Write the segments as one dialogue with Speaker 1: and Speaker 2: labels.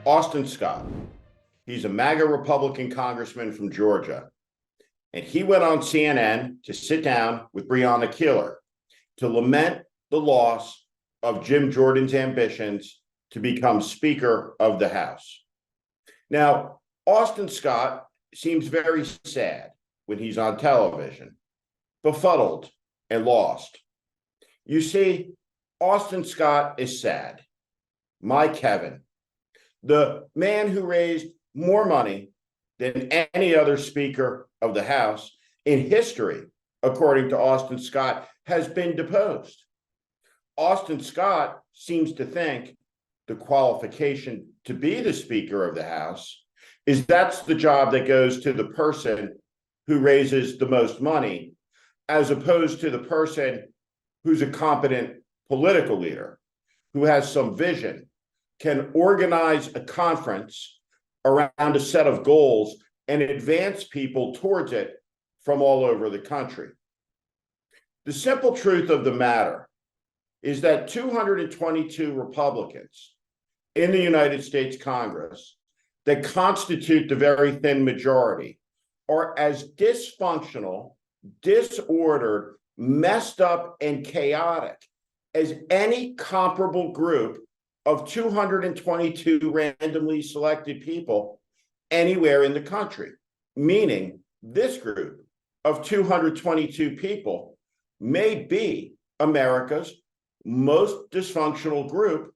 Speaker 1: Austin Scott. He's a MAGA Republican congressman from Georgia. And he went on CNN to sit down with Breonna Taylor to lament the loss of Jim Jordan's ambitions to become Speaker of the House. Now, Austin Scott seems very sad when he's on television, befuddled and lost. You see, Austin Scott is sad. My Kevin, the man who raised more money than any other Speaker of the House in history, according to Austin Scott, has been deposed. Austin Scott seems to think the qualification to be the Speaker of the House is that's the job that goes to the person who raises the most money, as opposed to the person who's a competent political leader, who has some vision, can organize a conference around a set of goals and advance people towards it from all over the country. The simple truth of the matter is that 222 Republicans in the United States Congress that constitute the very thin majority are as dysfunctional, disordered, messed up, and chaotic as any comparable group of 222 randomly selected people anywhere in the country, meaning this group of 222 people may be America's most dysfunctional group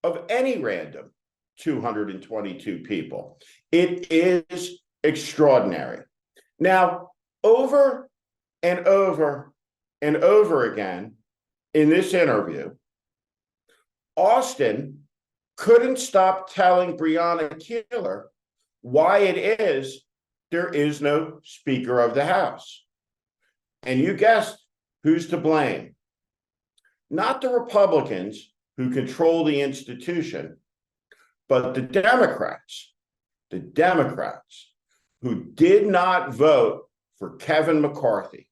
Speaker 1: of any random 222 people. It is extraordinary. Now, over and over and over again in this interview, Austin couldn't stop telling Breonna Taylor why it is there is no Speaker of the House. And you guessed who's to blame. Not the Republicans who control the institution, but the Democrats who did not vote for Kevin McCarthy,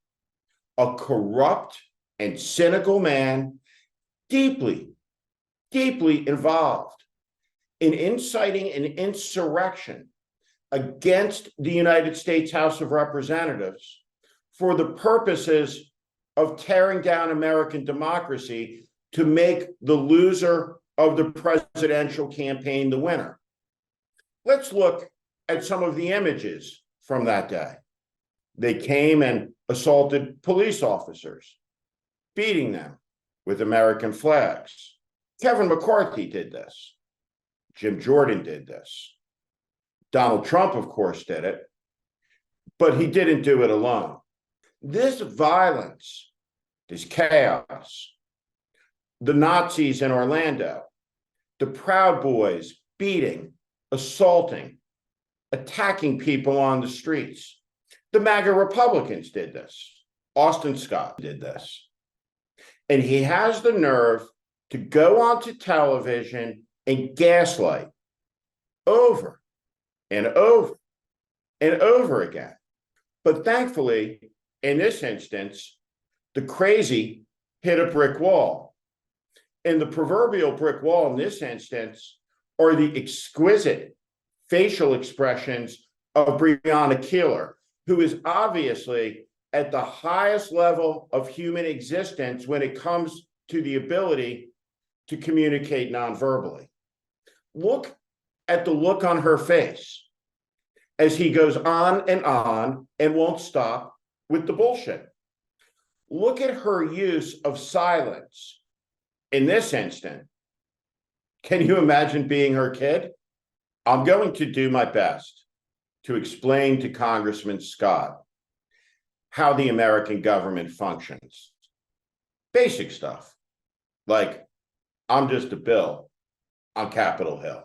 Speaker 1: a corrupt and cynical man, deeply involved in inciting an insurrection against the United States House of Representatives for the purposes of tearing down American democracy to make the loser of the presidential campaign the winner. Let's look at some of the images from that day. They came and assaulted police officers, beating them with American flags. Kevin McCarthy did this. Jim Jordan did this. Donald Trump, of course, did it, but he didn't do it alone. This violence, this chaos, the Nazis in Orlando, the Proud Boys beating, assaulting, attacking people on the streets. The MAGA Republicans did this. Austin Scott did this. And he has the nerve to go onto television and gaslight over and over and over again. But thankfully, in this instance, the crazy hit a brick wall. And the proverbial brick wall in this instance are the exquisite facial expressions of Breonna Taylor, who is obviously at the highest level of human existence when it comes to the ability to communicate nonverbally. Look at the look on her face as he goes on and won't stop with the bullshit. Look at her use of silence in this instant. Can you imagine being her kid? I'm going to do my best to explain to Congressman Scott how the American government functions. Basic stuff, like I'm just a bill on Capitol Hill.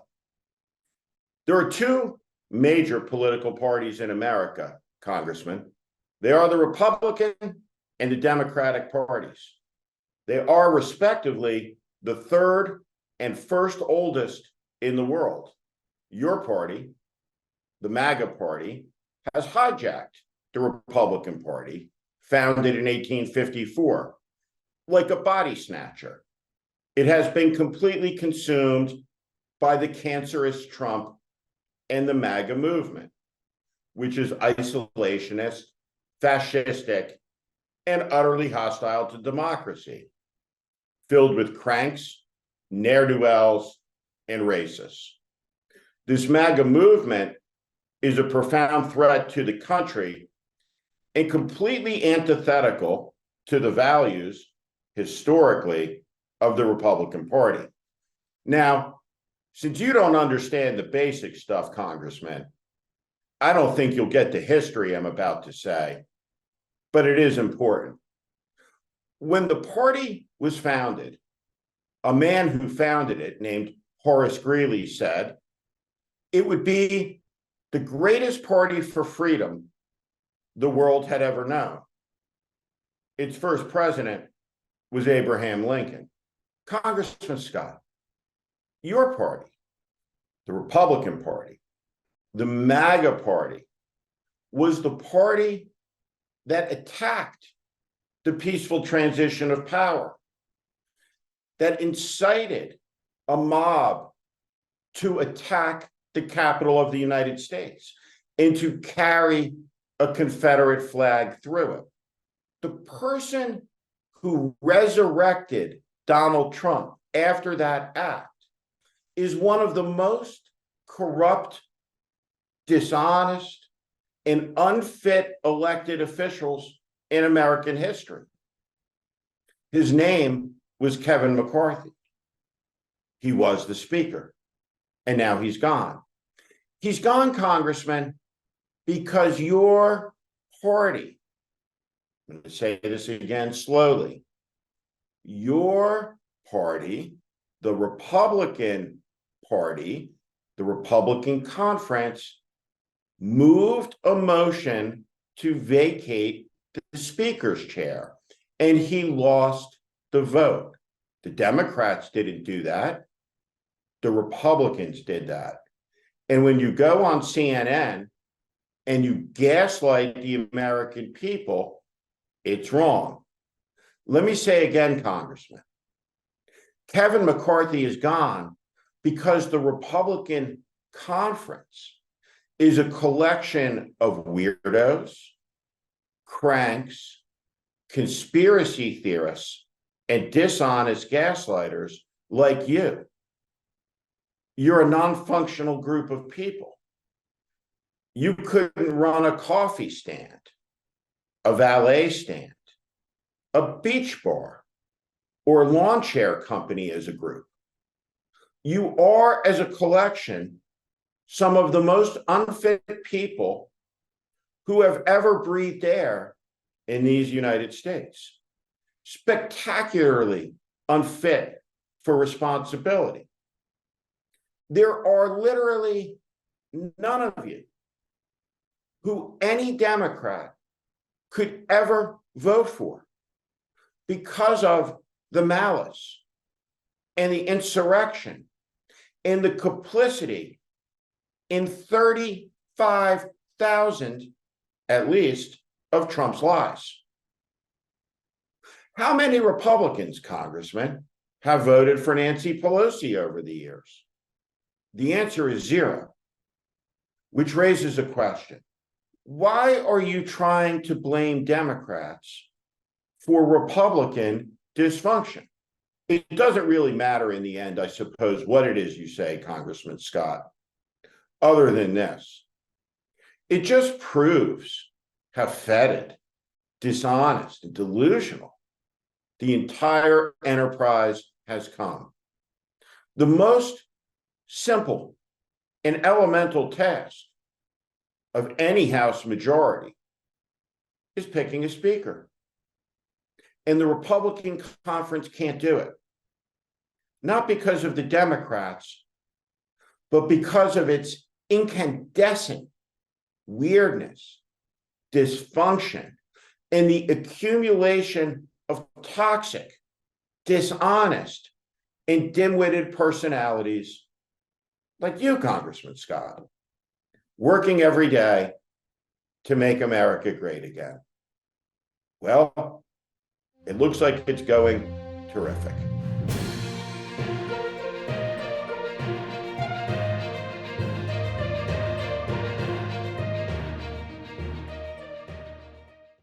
Speaker 1: There are two major political parties in America, Congressman. They are the Republican and the Democratic parties. They are respectively the third and first oldest in the world. Your party, the MAGA party, has hijacked the Republican Party, founded in 1854, like a body snatcher. It has been completely consumed by the cancerous Trump and the MAGA movement, which is isolationist, fascistic, and utterly hostile to democracy, filled with cranks, ne'er-do-wells, and racists. This MAGA movement is a profound threat to the country and completely antithetical to the values, historically, of the Republican Party. Now, since you don't understand the basic stuff, Congressman, I don't think you'll get the history I'm about to say, but it is important. When the party was founded, a man who founded it, named Horace Greeley, said it would be the greatest party for freedom the world had ever known. Its first president was Abraham Lincoln. Congressman Scott, your party, the Republican Party, the MAGA Party, was the party that attacked the peaceful transition of power, that incited a mob to attack the Capitol of the United States and to carry a Confederate flag through it. The person who resurrected Donald Trump after that act is one of the most corrupt, dishonest, and unfit elected officials in American history. His name was Kevin McCarthy. He was the speaker, and now he's gone. He's gone, Congressman, because your party, I'm going to say this again slowly, your party, the Republican Party, the Republican Conference, moved a motion to vacate the speaker's chair, and he lost the vote. The Democrats didn't do that. The Republicans did that. And when you go on CNN and you gaslight the American people, it's wrong. Let me say again, Congressman, Kevin McCarthy is gone because the Republican Conference is a collection of weirdos, cranks, conspiracy theorists, and dishonest gaslighters like you. You're a non-functional group of people. You couldn't run a coffee stand, a valet stand, a beach bar, or lawn chair company as a group. You are, as a collection, some of the most unfit people who have ever breathed air in these United States. Spectacularly unfit for responsibility. There are literally none of you who any Democrat could ever vote for because of the malice and the insurrection and the complicity in 35,000, at least, of Trump's lies. How many Republicans, Congressman, have voted for Nancy Pelosi over the years? The answer is zero, which raises a question. Why are you trying to blame Democrats for Republican dysfunction? It doesn't really matter in the end, I suppose, what it is you say, Congressman Scott, other than this. It just proves how fetid, dishonest, and delusional the entire enterprise has come. The most simple and elemental task of any House majority is picking a speaker. And the Republican Conference can't do it. Not because of the Democrats, but because of its incandescent weirdness, dysfunction, and the accumulation of toxic, dishonest, and dim-witted personalities like you, Congressman Scott, working every day to make America great again. Well, it looks like it's going terrific.